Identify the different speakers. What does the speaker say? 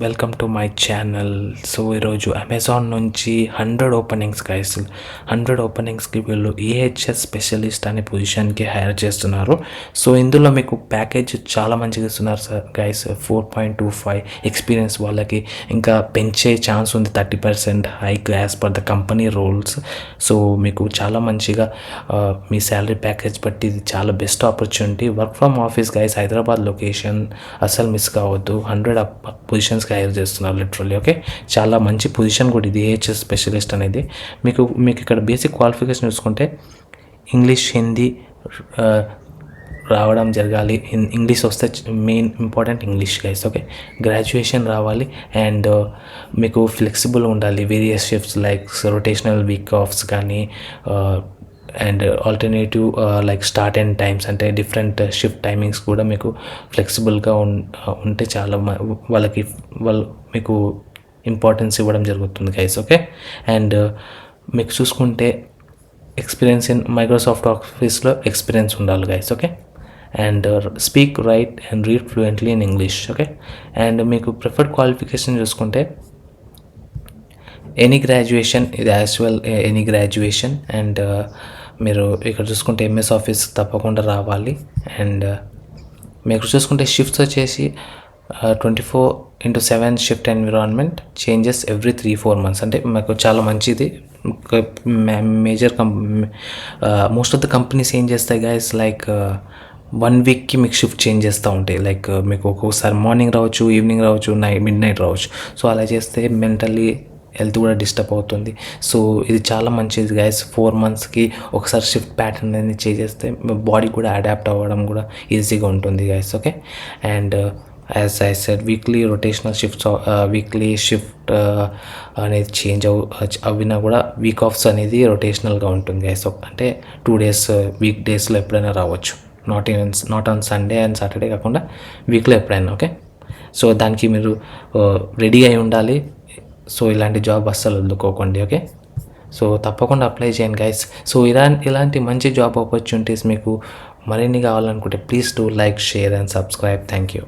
Speaker 1: Welcome to my channel. So ఈరోజు Amazon నుంచి 100 openings guys, 100 ఓపెనింగ్స్కి వీళ్ళు ఏహెచ్ఎస్ స్పెషలిస్ట్ అనే పొజిషన్కి హైర్ చేస్తున్నారు. సో ఇందులో మీకు ప్యాకేజ్ చాలా మంచిగా ఇస్తున్నారు సార్ గైస్. 4.25 ఎక్స్పీరియన్స్ వాళ్ళకి ఇంకా పెంచే ఛాన్స్ ఉంది, 30% hike as per the company rules. So మీకు చాలా మంచిగా మీ శాలరీ ప్యాకేజ్ బట్టి ఇది చాలా best opportunity. Work from office guys, Hyderabad location అసలు మిస్ కావద్దు. 100 పొజిషన్స్కి హైర్ చేస్తున్నారు లిటరల్లీ. ఓకే, చాలా మంచి పొజిషన్ కూడా ఇది ఏహెచ్ఎస్ స్పెషలిస్ట్ అనేది. మీకు ఇక్కడ బేసిక్ క్వాలిఫికేషన్ చూసుకుంటే ఇంగ్లీష్, హిందీ రావడం జరగాలి. ఇంగ్లీష్ వస్తే main important English guys. Okay, graduation రావాలి అండ్ మీకు ఫ్లెక్సిబుల్ ఉండాలి. Various shifts like rotational week offs కానీ and alternative like start and times అంటే డిఫరెంట్ షిఫ్ట్ టైమింగ్స్ కూడా మీకు ఫ్లెక్సిబుల్గా ఉంటే చాలా వాళ్ళు మీకు ఇంపార్టెన్స్ ఇవ్వడం జరుగుతుంది గైస్. ఓకే, అండ్ మీకు చూసుకుంటే ఎక్స్పీరియన్స్ ఇన్ మైక్రోసాఫ్ట్ ఆఫీస్లో ఎక్స్పీరియన్స్ ఉండాలి guys. Okay, and speak, right and read fluently in English. Okay, and మీకు ప్రిఫర్డ్ క్వాలిఫికేషన్ చూసుకుంటే ఎనీ గ్రాడ్యుయేషన్, ఇది as well any graduation. And మీరు ఇక్కడ చూసుకుంటే ఎంఎస్ ఆఫీస్ తప్పకుండా రావాలి. అండ్ మీరు చూసుకుంటే షిఫ్ట్స్ వచ్చేసి 24/7 shift environment, changes every 3-4 months. అంటే మాకు చాలా మంచిది. Major most of the companies ఏం చేస్తాయి గైస్, లైక్ 1 weekకి మీకు షిఫ్ట్ చేంజ్ చేస్తూ ఉంటాయి. లైక్ మీకు ఒక్కొక్కసారి మార్నింగ్ రావచ్చు, ఈవినింగ్ రావచ్చు, మిడ్ నైట్ రావచ్చు. సో అలా చేస్తే మెంటల్లీ హెల్త్ కూడా డిస్టర్బ్ అవుతుంది. సో ఇది చాలా మంచిది గైస్. 4 monthsకి ఒకసారి షిఫ్ట్ ప్యాటర్న్ అనేది చేసేస్తే బాడీ కూడా అడాప్ట్ అవ్వడం కూడా ఈజీగా ఉంటుంది guys. Okay, and as I said weekly rotational shifts, weekly shift అనేది చేంజ్ అవినా కూడా వీక్ ఆఫ్స్ అనేది రొటేషనల్గా ఉంటుంది గైస్. అంటే 2 days వీక్ డేస్లో ఎప్పుడైనా రావచ్చు, not on Sunday and Saturday కాకుండా వీక్లో ఎప్పుడైనా. ఓకే, సో దానికి మీరు రెడీ అయి ఉండాలి. సో ఇలాంటి జాబ్ అస్సలు వదులుకోకండి. ఓకే, సో తప్పకుండా అప్లై చేయండి గైస్. సో ఇలాంటి మంచి జాబ్ ఆపర్చునిటీస్ మీకు మరిన్ని కావాలనుకుంటే please do like, share and subscribe. Thank you.